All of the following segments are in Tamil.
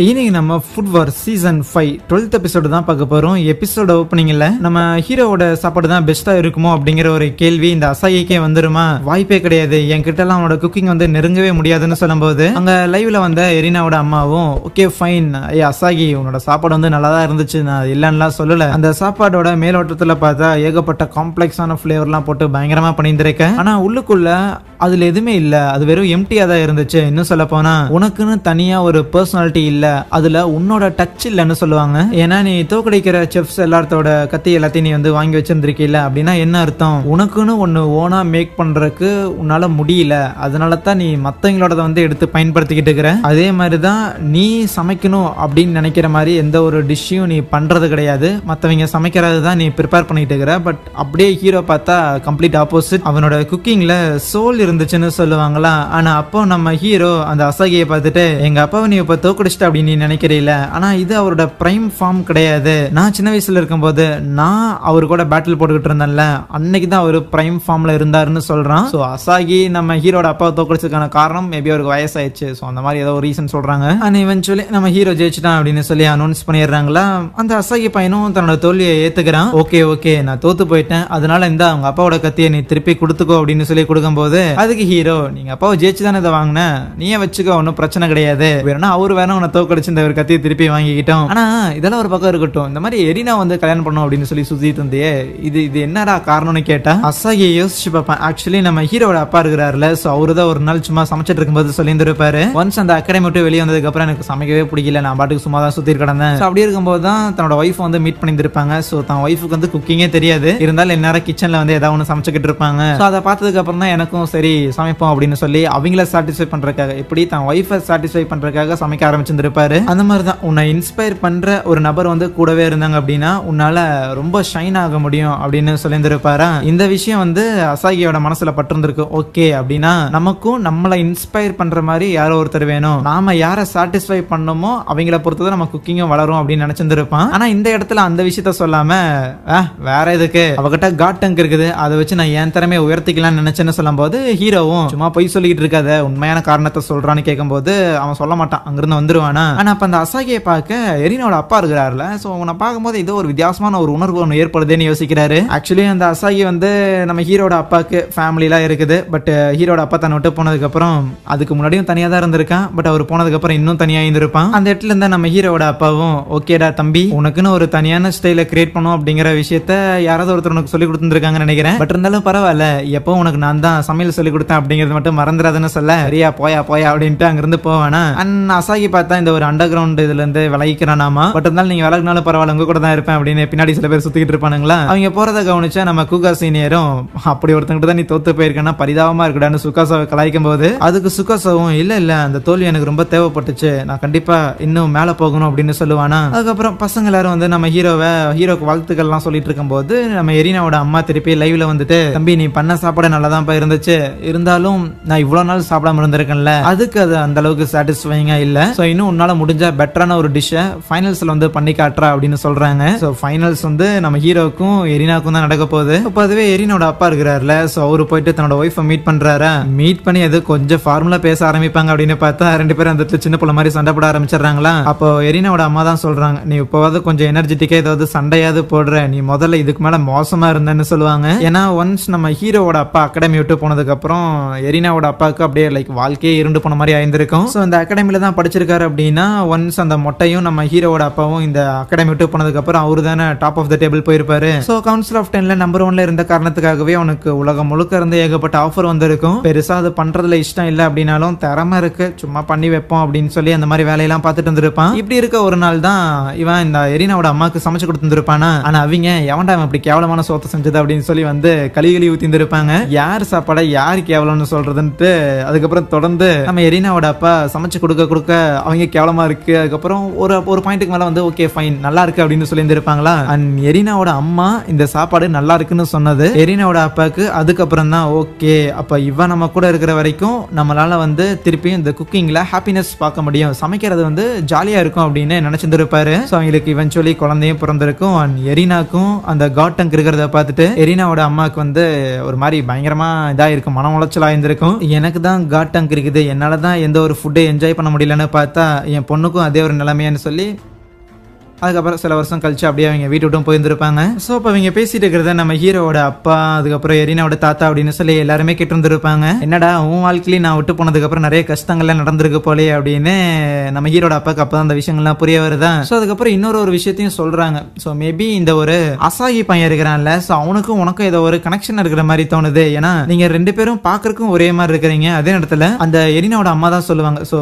இன்னைக்கு நம்ம ஃபுட் வார் சீசன் 5 12th எபிசோடு தான் பார்க்க போறோம். எபிசோட ஓப்பனிங்ல நம்ம ஹீரோவோட சாப்பாடு தான் பெஸ்டா இருக்குமோ அப்படிங்கிற ஒரு கேள்வி இந்த அசாகிக்கே வந்துருமா? வாய்ப்பே கிடையாது, என்கிட்ட எல்லாம் அவனோட குக்கிங் வந்து நெருங்கவே முடியாதுன்னு சொல்லும்போது அங்க லைவ்ல வந்த எரினாவோட அம்மாவும் ஓகே ஃபைன், அசாகி உன்னோட சாப்பாடு வந்து நல்லா தான் இருந்துச்சு, நான் இல்லைன்னா சொல்லல. அந்த சாப்பாடோட மேலோட்டத்துல பார்த்தா ஏகப்பட்ட காம்ப்ளெக்ஸான ஃபிளேவர்லாம் போட்டு பயங்கரமா பண்ணியிருந்திருக்கேன். ஆனா உள்ளுக்குள்ள அதுல எதுவுமே இல்ல, அது வெறும் எம்டியா தான் இருந்துச்சு. இன்னும் சொல்ல போனா உனக்குன்னு தனியா ஒரு பர்சனாலிட்டி இல்ல, அதுல உன்னோட டச் இல்லன்னு சொல்லுவாங்க. ஏன்னா நீ தோக்கடிக்கிற செஃப்ஸ் எல்லாத்தோட கத்தி எல்லாத்தையும் நீ வந்து வாங்கி வச்சிருந்திருக்கீல்ல, அப்படின்னா என்ன அர்த்தம்? உனக்குன்னு ஒன்னு ஓனா மேக் பண்றதுக்கு உன்னால முடியல, அதனால தான் நீ மத்தவங்களோட வந்து எடுத்து பயன்படுத்திக்கிட்டு இருக்கிற. அதே மாதிரிதான் நீ சமைக்கணும் அப்படின்னு நினைக்கிற மாதிரி எந்த ஒரு டிஷ்ஷையும் நீ பண்றது கிடையாது, மத்தவங்க சமைக்கிறது தான் நீ ப்ரிப்பேர் பண்ணிட்டு இருக்கிற. பட் அப்படியே ஹீரோ பார்த்தா கம்ப்ளீட் ஆப்போசிட். அவனோட குக்கிங்ல சோல் இருந்துச்சுன்னு சொல்லுவாங்களா. ஆனா அப்போ நம்ம ஹீரோ அந்த அசாகியை பார்த்துட்டு எங்க அப்பாவை நீ இப்ப தோக்கடிச்சிட்ட அப்படின்னு நீ நினைக்கிறீல, ஆனா இது அவரோட பிரைம் ஃபார்ம் கிடையாது. நான் சின்ன வயசுல இருக்கும்போது நான் அவரு கூட பேட்டில் போட்டுக்கிட்டு இருந்தேன்ல, அன்னைக்கு தான் அவரு பிரைம் ஃபார்ம்ல இருந்தாருன்னு சொல்றான். சோ அசாகி நம்ம ஹீரோட அப்பாவை தோக்கடிச்சதுக்கான காரணம் மேபி அவருக்கு வயசாயிடுச்சு, சோ அந்த மாதிரி ஏதோ ஒரு ரீசன் சொல்றாங்க. அண்ட் இவென்ச்சுவலி நம்ம ஹீரோ ஜெயிச்சிட்டான் அப்படின்னு சொல்லி அனௌன்ஸ் பண்ணிடுறாங்களா. அந்த அசாகி பையனும் தன்னோட தோல்வியை ஏத்துக்கிறான். ஓகே ஓகே நான் தோத்து போயிட்டேன், அதனால இந்த அவங்க அப்பாவோட கத்தியை நீ திருப்பி கொடுத்துக்கோ அப்படின்னு சொல்லி கொடுக்கும்போது அதுக்கு ஹீரோ நீங்க அப்பாவை ஜெயிச்சு தானே இதை வாங்கின, நீயே வச்சுக்கோ, ஒன்னும் பிரச்சனை கிடையாது, வேணும்னா அவரு வேணா உன்னை தோக்கடிச்சு இந்த ஒரு கத்தியை திருப்பி வாங்கிக்கிட்டோம். ஆனா இதெல்லாம் ஒரு பக்கம் இருக்கட்டும், இந்த மாதிரி எரினா வந்து கல்யாணம் பண்ணும் அப்படின்னு சொல்லி சுத்திட்டு இருந்தே இது என்னடா காரணம்னு கேட்டா அசாகியை யோசிச்சு பார்ப்பேன். ஆக்சுவலி நம்ம ஹீரோட அப்பா இருக்கிறாருல, சோ அவருதான் ஒரு நாள் சும்மா சமைச்சிட்டு இருக்கும்போது சொல்லியிருந்திருப்பாரு, ஒன்ஸ் அந்த அகாடமி விட்டு வெளியே வந்ததுக்கு அப்புறம் எனக்கு சமைக்கவே பிடிக்கல, நான் பாட்டுக்கு சும்மா தான் சுத்தி கிடந்தேன். அப்படி இருக்கும்போது தான் தன்னோட ஒய்ஃப் வந்து மீட் பண்ணியிருப்பாங்க. சோ தன் ஒய்ஃபுக்கு வந்து குக்கிங்கே தெரியாது, இருந்தாலும் எல்லாரும் கிச்சன்ல வந்து ஏதாவது ஒன்று சமைச்சுக்கிட்டு இருப்பாங்க. சோ அதை பார்த்ததுக்கு அப்புறம் தான் எனக்கும் சரி சமைப்போம் அப்படின்னு சொல்லி அவங்கள சாட்டிஸ்ஃபை பண்றதுக்காக, எப்படி தன் ஒய்ஃபை சாட்டிஸ்ஃபை பண்றதுக்காக சமைக்க ஆரம்பிச்சிருப்பாரு. அந்த மாதிரி தான் உன்னை இன்ஸ்பயர் பண்ற ஒரு நபர் வந்து கூடவே இருந்தாங்க அப்படின்னா உன்னால ரொம்ப ஷைன் ஆக முடியும் அப்படின்னு சொல்லியிருந்திருப்பாரா. இந்த விஷயம் வந்து அசாகியோட மனசுல பட்டிருந்திருக்கு. ஓகே அப்படின்னா நமக்கும் நம்மளை இன்ஸ்பயர் பண்ற மாதிரி யாரோ ஒருத்தர் வேணும், நாம யாரை சாட்டிஸ்ஃபை பண்ணமோ அவங்கள பொறுத்ததான் நம்ம குக்கிங்கும் வளரும் அப்படின்னு நினைச்சிருப்பான். ஆனா இந்த இடத்துல அந்த விஷயத்த சொல்லாம வேற எதுக்கு, அவகிட்ட காட் டங்க் இருக்குது, அதை வச்சு நான் என் திறமையை உயர்த்திக்கலாம்னு நினைச்சேன்னு சொல்லும் போது ஹீரோவும் சும்மா பொய் சொல்லிட்டு இருக்காத, உண்மையான காரணத்தை சொல்றான்னு கேட்கும்போது அவன் சொல்ல மாட்டான், அங்கிருந்து வந்துருவானா. ஆனா அப்ப அந்த அசாகியை பார்க்க எரினோட அப்பா இருக்கிறாருல, சோ அவனை பார்க்கும்போது ஏதோ ஒரு வித்தியாசமான ஒரு உணர்வு ஒன்று ஏற்படுதுன்னு யோசிக்கிறாரு. ஆக்சுவலி அந்த அசாகி வந்து நம்ம ஹீரோட அப்பாவுக்கு ஃபேமிலிலாம் இருக்குது, பட் ஹீரோட அப்பா தன்னை விட்டு போனதுக்கு அப்புறம் அதுக்கு முன்னாடியும் தனியா தான் இருந்திருக்கான், பட் அவர் போனதுக்கு அப்புறம் இன்னும் தனியா இருந்திருப்பான். அந்த இடத்துல இருந்தா நம்ம ஹீரோட அப்பாவும் ஓகேடா தம்பி, உனக்குன்னு ஒரு தனியான ஸ்டைல கிரியேட் பண்ணும் அப்படிங்கிற விஷயத்த யாராவது ஒருத்தர் உனக்கு சொல்லி கொடுத்துருக்காங்கன்னு நினைக்கிறேன், பட் இருந்தாலும் பரவாயில்ல, எப்போ உனக்கு நான் தான் சமையல் சொல்லி கொடுத்தேன் அப்படிங்கிறது மட்டும் மறந்துடாதுன்னு சொல்ல சரியா போயா போயா அப்படின்ட்டு அங்கிருந்து போவானா. அண்ட் அசாகி பார்த்தா இந்த ஒரு அண்டர் கிரவுண்ட் இதுல இருந்து விலகிக்கிறானாமா, பட் இருந்தாலும் நீங்க விலகினாலும் பரவாயில்ல உங்க கூட தான் இருப்பேன் அப்படின்னு பின்னாடி சில பேர் சுத்திக்கிட்டு இருப்பானுங்களா. அவங்க போறதை கவனிச்சா நம்ம குகா சீனியரும் அப்படி ஒருத்தங்கிட்ட தான் நீ தோத்து போயிருக்கேன்னா பரிதாபமா இருக்குடான்னு சுகாசாவை கலாய்க்கும் போது அதுக்கு சுகாசாவும் இல்ல இல்ல அந்த தோல்வி எனக்கு ரொம்ப தேவைப்பட்டுச்சு, நான் கண்டிப்பா இன்னும் மேல போகணும் அப்படின்னு சொல்லுவானா. அதுக்கப்புறம் பசங்க எல்லாரும் வந்து நம்ம ஹீரோக்கு வாழ்த்துக்கள் எல்லாம் சொல்லிட்டு இருக்கும் போது நம்ம எரினாவோட அம்மா திருப்பி லைவ்ல வந்துட்டு தம்பி நீ பண்ண சாப்பாடு நல்லா தான் இருந்துச்சு, இருந்தாலும் நான் இவ்வளவு நாள் சாப்பிடாம இருந்திருக்கேன்ல, அதுக்கு அது அந்த அளவுக்கு சாட்டிஸ்ஃபைங்கா இல்ல, சோ இன்னும் உன்னால முடிஞ்ச பெட்டரான ஒரு டிஷ்ஷை ஃபைனல்ஸ்ல வந்து பண்ணி காட்டுறா அப்படின்னு சொல்றாங்க. சோ ஃபைனல்ஸ் வந்து நம்ம ஹீரோக்கும் எரினாக்கும் தான் நடக்க போகுது. அப்ப அதுவே எரினோட அப்பா இருக்கிறாருல, சோ அவரு போயிட்டு தன்னோட ஒய்ஃபை மீட் பண்றாரா. மீட் பண்ணி அது கொஞ்சம் ஃபார்முலா பேச ஆரம்பிப்பாங்க அப்படின்னு பார்த்தா ரெண்டு பேரும் அந்த சின்ன பிள்ளை மாதிரி சண்டை போட ஆரம்பிச்சிடறாங்களா. அப்போ எரினாவோட அம்மா தான் சொல்றாங்க நீ இப்போவாது கொஞ்சம் எனர்ஜெட்டிக்கா ஏதாவது சண்டையாவது போடுற, நீ முதல்ல இதுக்கு மேல மோசமா இருந்தேன்னு சொல்லுவாங்க. ஏன்னா ஒன்ஸ் நம்ம ஹீரோவோட அப்பா அகாடமி விட்டு போனதுக்கு அப்புறம் எரினாவோட அப்பாவுக்கு அப்படியே லைக் வாழ்க்கையே இருண்டு போன மாதிரி ஆயிருந்திருக்கும். சோ இந்த அகாடமில தான் படிச்சிருக்காரு அப்படின்னா ஒன்ஸ் அந்த மொட்டையும் நம்ம ஹீரோவோட அப்பாவும் இந்த அகாடமி விட்டு போனதுக்கு அப்புறம் அவரு தானே டாப் ஆஃப் த டேபிள் போயிருப்பாரு. சோ கவுன்சில் ஆஃப் 10ல நம்பர் 1ல இருந்த காரணத்துக்காகவே அவனுக்கு உலகம் முழுக்க இருந்து ஏகப்பட்ட ஆஃபர் வந்திருக்கும். பெருசா அது பண்றதுல இஷ்டம் இல்ல அப்படின்னாலும் திறமை இருக்கு சும்மா பண்ணி வைப்போம் அப்படின்னு சொல்லி அந்த மாதிரி வேலையெல்லாம் பார்த்துட்டு இருந்திருப்பான். இப்படி இருக்க ஒரு நாள் தான் இவன் இந்த எரினாவோட அம்மாக்கு சமைச்சு கொடுத்துருப்பானா. ஆனா அவங்க எவன்டா இப்படி கேவலமான சோத்தை செஞ்சது அப்படின்னு சொல்லி வந்து கலிகளி ஊத்திருப்பாங்க. யார் சாப்பாடை யாரு கேவலம்னு சொல்றதுன்ட்டு அதுக்கப்புறம் தொடர்ந்து நம்ம எரினாவோட அப்பா சமைச்சு கொடுக்க அவங்க கேவலமா இருக்கு. அதுக்கப்புறம் ஒரு பாயிண்ட்டுக்கு மேல வந்து ஓகே ஃபைன் நல்லா இருக்கு அப்படின்னு சொல்லி இருந்திருப்பாங்களா. அண்ட் எரினாவோட அம்மா இந்த சாப்பாடு நல்லா இருக்குன்னு சொன்னது எரினாவோட அப்பாவுக்கு அதுக்கப்புறம் தான் ஓகே அப்ப இவன் நம்ம கூட இருக்கிற வரைக்கும் நம்மளால வந்து திருப்பி இந்த குக்கிங்ல ஹாப்பினஸ் பார்க்க முடியும், சமைக்கிறது வந்து ஜாலியா இருக்கும் அப்படின்னு நினைச்சிருந்திருப்பாரு. சோ அவங்களுக்கு இவென்ச்சுவலி குழந்தையும் பிறந்திருக்கும். அண்ட் எரினாக்கும் அந்த காட் டங்க் இருக்கிறத பார்த்துட்டு எரினாவோட அம்மாவுக்கு வந்து ஒரு மாதிரி பயங்கரமா இதா இருக்கும், மன உளைச்சலா இருந்திருக்கும். எனக்கு தான் காட் டங்க் இருக்குது, என்னால தான் எந்த ஒரு ஃபுட்டை என்ஜாய் பண்ண முடியலன்னு பார்த்தா என் பொண்ணுக்கும் அதே ஒரு நிலைமையான்னு சொல்லி அதுக்கப்புறம் சில வருஷம் கழிச்சு அப்படியே அவங்க வீட்டு விட்டும் போயிருந்திருப்பாங்க. ஸோ இப்போ அவங்க பேசிட்டு இருக்கிறத நம்ம ஹீரோவோட அப்பா, அதுக்கப்புறம் எரினாவோட தாத்தா அப்படின்னு சொல்லி எல்லாருமே கேட்டு இருந்திருப்பாங்க. என்னடா உன் வாழ்க்கையில நான் விட்டு போனதுக்கப்புறம் நிறைய கஷ்டங்கள்லாம் நடந்திருக்கு போலே அப்படின்னு நம்ம ஹீரோட அப்பாவுக்கு அப்பதான் அந்த விஷயங்கள்லாம் புரிய வருதா. ஸோ அதுக்கப்புறம் இன்னொரு விஷயத்தையும் சொல்றாங்க. ஸோ மேபி இந்த ஒரு அசாகி பையன் இருக்கிறான்ல, ஸோ அவனுக்கும் உனக்கும் ஏதோ ஒரு கனெக்ஷன் இருக்கிற மாதிரி தோணுது. ஏன்னா நீங்க 2 பேரும் பாக்குறதுக்கும் ஒரே மாதிரி இருக்கிறீங்க. அதே நேரத்தில் அந்த எரினாவோட அம்மா தான் சொல்லுவாங்க, ஸோ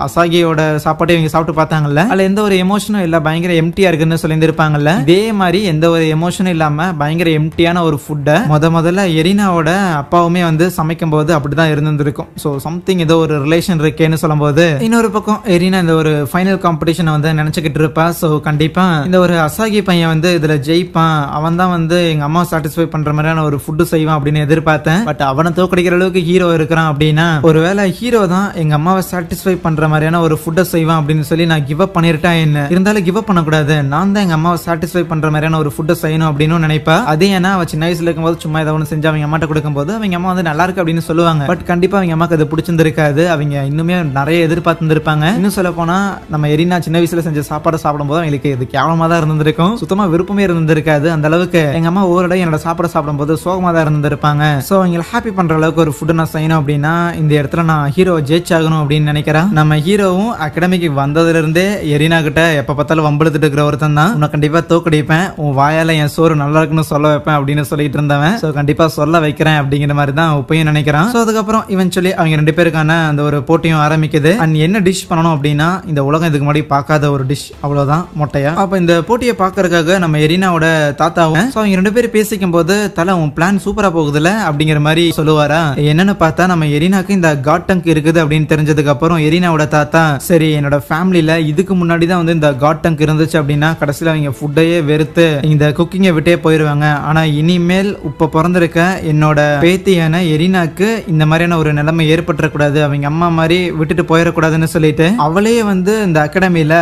அசாகியோட சாப்பாட்டை இவங்க சாப்பிட்டு பார்த்தாங்கல்ல, அதுல எந்த ஒரு எமோஷனும் இல்ல, பயங்கர எம்டியா இருக்குன்னு சொல்லியிருப்பாங்கல்ல. இதே மாதிரி எந்த ஒரு எமோஷனும் இல்லாம பயங்கர எம்டியான ஒரு ஃபுட்டை முதல்ல எரினாவோட அப்பாவுமே வந்து சமைக்கும் போது அப்படிதான் இருந்திருக்கும். ஸோ சம்திங் ஏதோ ஒரு ரிலேஷன் இருக்கேன்னு சொல்லும் போது இன்னொரு பக்கம் எரினா இந்த ஒரு ஃபைனல் காம்படிஷனை வந்து நினைச்சுக்கிட்டு இருப்பா. ஸோ கண்டிப்பா இந்த ஒரு அசாகி பையன் வந்து இதுல ஜெயிப்பான், அவன் தான் வந்து எங்க அம்மா சாட்டிஸ்ஃபை பண்ற மாதிரியான ஒரு ஃபுட்டு செய்வான் அப்படின்னு எதிர்பார்த்தேன். பட் அவனை தோக்கடிக்கிற அளவுக்கு ஹீரோ இருக்கிறான் அப்படின்னா ஒருவேளை ஹீரோ தான் எங்க அம்மாவை சாட்டிஸ்ஃபை பண்ற மாதிரியான ஒரு ஃபுட்டை செய்வான் அப்படின்னு சொல்லி நான் கிவ் அப் பண்ணிருட்டேன். என்ன இருந்தாலும் கிவ் அப் பண்ணக்கூடாது, நான் தான் எங்க அம்மாவை சாட்டிஸ்ஃபை பண்ற மாதிரியான ஒரு ஃபுட்டை செய்யணும் அப்படின்னு நினைப்பா. அதே ஏன்னா அவ சின்ன வயசுல இருக்கும்போது சும்மா ஏதாவது ஒன்று செஞ்சு அவங்க அம்மாட்ட கொடுக்கும்போது அவங்க அம்மா வந்து நல்லா இருக்கு அப்படின்னு சொல்லுவாங்க. பட் கண்டிப்பா அவங்க அம்மாக்கு அது பிடிச்சிருந்திருக்காது, அவங்க இன்னுமே நிறைய எதிர்பார்த்துருப்பாங்க. இன்னும் சொல்ல போனா நம்ம எரினா சின்ன வயசுல செஞ்ச சாப்பாடு சாப்பிடும்போது அவங்களுக்கு இது கேவலமா தான் இருந்திருக்கும், சுத்தமா விருப்பமே இருந்திருக்காது. அந்த அளவுக்கு எங்க அம்மா ஒவ்வொரு என்னோட சாப்பாடு சாப்பிடும்போது சோகமா தான் இருந்திருப்பாங்க. ஸோ அவங்களை ஹாப்பி பண்ற அளவுக்கு ஒரு ஃபுட்டு நான் செய்யணும் அப்படின்னா இந்த இடத்துல நான் ஹீரோ ஜெயிச்சாகணும் அப்படின்னு நினைக்கிறேன். நம்ம ஹீரோவும் அகாடமிக்கு வந்ததுல இருந்தே எரினா கிட்ட எப்ப பார்த்தாலும் வம்பெடுத்துட்டு இருக்கிற ஒருத்தன் தான், உன்னை கண்டிப்பா தோக்கடிப்பேன், உன் வாயால என் சோறு நல்லா இருக்குன்னு சொல்ல வைப்பேன் அப்படின்னு சொல்லிட்டு இருந்தவன். ஸோ கண்டிப்பா சொல்ல வைக்கிறேன் அப்படிங்கிற மாதிரி தான் உப்பையும் நினைக்கிறான். ஸோ அதுக்கப்புறம் இவென்ச்சுவலி அவங்க 2 பேருக்கான அந்த ஒரு போட்டியும் ஆரம்பிக்குது. அண்ட் என்ன டிஷ் பண்ணணும் அப்படின்னா இந்த உலகம் இதுக்கு முன்னாடி பார்க்காத ஒரு டிஷ், அவ்வளவுதான், மொட்டையா. அப்ப இந்த போட்டியை பார்க்கறதுக்காக நம்ம எரினாவோட தாத்தாவும் ஸோ அவங்க 2 பேரும் பேசிக்கும் போது தலை உன் பிளான் சூப்பரா போகுதுல அப்படிங்கிற மாதிரி சொல்லுவாரா. என்னன்னு பார்த்தா நம்ம எரினாக்கு இந்த காட் டங்க் இருக்குது அப்படின்னு தெரிஞ்சதுக்கு அப்புறம் எரினாவோட தாத்தா சரி என்னோட ஃபேமிலியில இதுக்கு முன்னாடி தான் வந்து இந்த காட் டங்க் இருந்துச்சு அப்படின்னா கடைசியில் அவங்க ஃபுட்டையே வெறுத்து இந்த குக்கிங்கை விட்டே போயிருவாங்க. ஆனா இனிமேல் இப்ப பிறந்திருக்க என்னோட பேத்தியான எரினாக்கு இந்த மாதிரியான ஒரு நிலைமை ஏற்பட்டுறக்கூடாது, அவங்க அம்மா மாதிரி விட்டுட்டு போயிடக்கூடாதுன்னு சொல்லிட்டு அவளையே வந்து இந்த அகாடமியில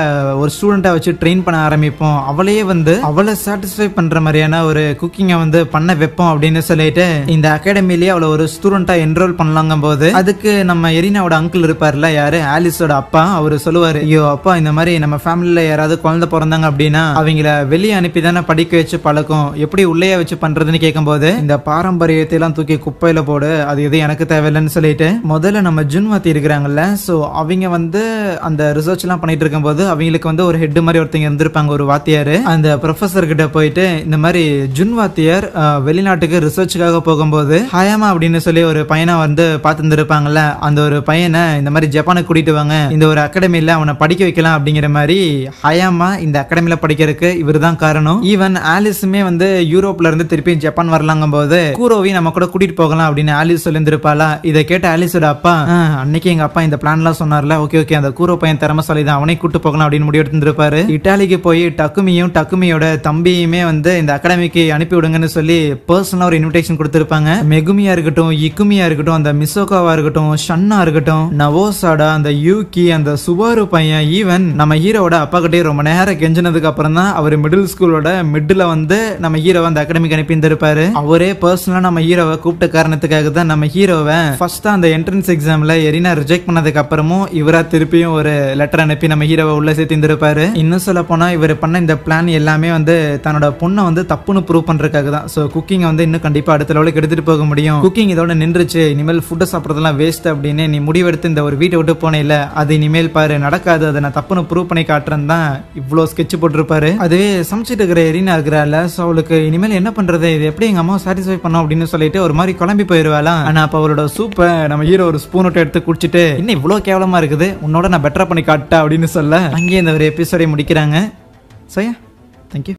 ஒரு ஸ்டூடெண்டா வச்சு ட்ரெயின் பண்ண ஆரம்பிப்போம், அவளையே வந்து அவளை சாட்டிஸ்ஃபை பண்ற மாதிரியான ஒரு குக்கிங்கை வந்து பண்ண வைப்போம் அப்படின்னு சொல்லிட்டு இந்த அகாடமிலேயே அவளை ஒரு ஸ்டூடெண்டா என்ரோல் பண்ணலாங்கும் போது அதுக்கு நம்ம எரினாவோட அங்கிள் இருப்பார்ல, யாரு ஆலிஸோட அப்பா, அவரு சொல்லுவாரு, ஐயோ அப்பா இந்த மாதிரி நம்ம ஃபேமிலியில யாராவது குழந்தை பிறந்தாங்க அப்படின்னா அவங்கள வெளியே அனுப்பி தானே படிக்க வச்சு பழக்கம், எப்படி உள்ளேயே வச்சு பண்றதுன்னு கேட்கும்போது இந்த பாரம்பரியத்தை எல்லாம் தூக்கி குப்பையில போடு, அது எது எனக்கு தேவையில்லைன்னு சொல்லிட்டு முதல்ல நம்ம ஜுன்வாத்தி இருக்கிறாங்கல்ல, சோ அவங்க வந்து அந்த ரிசர்ச் எல்லாம் பண்ணிட்டு இருக்கும்போது அவங்களுக்கு வந்து ஒரு ஹெட் மாதிரி ஒருத்தங்க இருந்திருப்பாங்க, ஒரு வாத்தியாரு. அந்த ப்ரொஃபசர் கிட்ட போயிட்டு இந்த மாதிரி ஜுன்வாத்தியார் வெளிநாட்டுக்கு ரிசர்ச்சுக்காக போகும்போது ஹயாமா அப்படின்னு சொல்லி ஒரு பையனை வந்து பார்த்துருப்பாங்கல்ல, அந்த ஒரு பையனை இந்த மாதிரி ஜப்பானுக்கு கூட்டிட்டு வாங்க, இந்த ஒரு அகாடமியில அவனை படிக்க வைக்கலாம் அப்படிங்கிற மாதிரி ஹயாமா இந்த அகாடமியில படிக்கிறதுக்கு இவர் தான் காரணம். ஈவன் ஆலிஸுமே வந்து யூரோப்ல இருந்து திருப்பி ஜப்பான் வரலாங்கும் போது கூரோவி நம்ம கூட கூட்டிட்டு போகலாம் அப்படின்னு ஆலிஸ் சொல்லியிருந்திருப்பாளா. இதை கேட்ட ஆலிஸோட அப்பா அன்னைக்கு எங்க அப்பா இந்த பிளான் எல்லாம் சொன்னார்ல, ஓகே ஓகே அந்த கூரோ பையன் திறமசாலி தான், அவனை கூட்டு போகலாம் அப்படின்னு முடிவு எடுத்திருப்பாரு. இட்டாலிக்கு போய் டக்குமியோட தம்பியுமே வந்து இந்த அகாடமிக்கு அனுப்பி விடுங்கன்னு சொல்லி பர்சனலா ஒரு இன்விடேஷன் கொடுத்திருப்பாங்க. மெகுமியா இருக்கட்டும், இக்குமியா இருக்கட்டும், அந்த மிசோகாவா இருக்கட்டும், ஷன்னா இருக்கட்டும், நவோசாடா, அந்த யூகி, அந்த சுபாரு பையன், ஈவன் நம்ம ஹீரோட அப்பா கிட்டே ரொம்ப நேரம் கெஞ்சினதுக்கு அப்புறம் தான் அவர் மிடில் ஸ்கூலோட மிடில் வந்து நம்ம ஹீரோவை அந்த அகாடமிக்கு அனுப்பி இருந்திருப்பாரு. அவரே பர்சனலா நம்ம ஹீரோவை கூப்பிட்ட காரணத்துக்காக தான் நம்ம ஹீரோவை ஃபர்ஸ்ட் அந்த என்ட்ரன்ஸ் எக்ஸாம்ல எரினா ரிஜெக்ட் பண்ணதுக்கு அப்புறமும் இவரா திருப்பியும் ஒரு லெட்டர் அனுப்பி நம்ம ஹீரோவை உள்ள சேர்த்து இருந்திருப்பாரு. இன்னும் சொல்ல போனா இவர் பண்ண இந்த பிளான் எல்லாமே வந்து தன்னோட பொண்ணை வந்து தப்புன்னு ப்ரூவ் பண்றதுக்காக தான். சோ குக்கிங் வந்து இன்னும் கண்டிப்பா அடுத்த லெவலுக்கு எடுத்துட்டு போக முடியும், குக்கிங் இதோட நின்றுச்சு, இனிமேல் ஃபுட்டை சாப்பிட்றதெல்லாம் வேஸ்ட் அப்படின்னு நீ முடிவெடுத்து இந்த ஒரு வீட்டை விட்டு போனேல, அது இனிமேல் பாரு நடக்காது, அதை நான் தப்புன்னு ப்ரூவ் பண்ணி காட்டுறேன் தான் இவ்வளோ ஸ்கெட்ச் போட்டிருப்பாரு. அதுவே சமைச்சிட்டு இருக்கிற எரினா இருக்கிறாள், ஸோ அவளுக்கு இனிமேல் என்ன பண்றது, இது எப்படி எங்க அம்மா சாட்டிஸ்ஃபை பண்ணோம் அப்படின்னு சொல்லிட்டு ஒரு மாதிரி குழம்பி போயிருவாளாம். ஆனா அப்ப அவளோட சூப்பை நம்ம ஹீரோ ஒரு ஸ்பூன் விட்டு எடுத்து குடிச்சிட்டு இன்னும் இவ்வளவு கேவலமா இருக்குது, உன்னோட நான் பெட்டரா பண்ணி காட்டா அப்படின்னு சொல்ல அங்கேயே இந்த ஒரு எபிசோடை முடிக்கிறாங்க. Soya, thank you.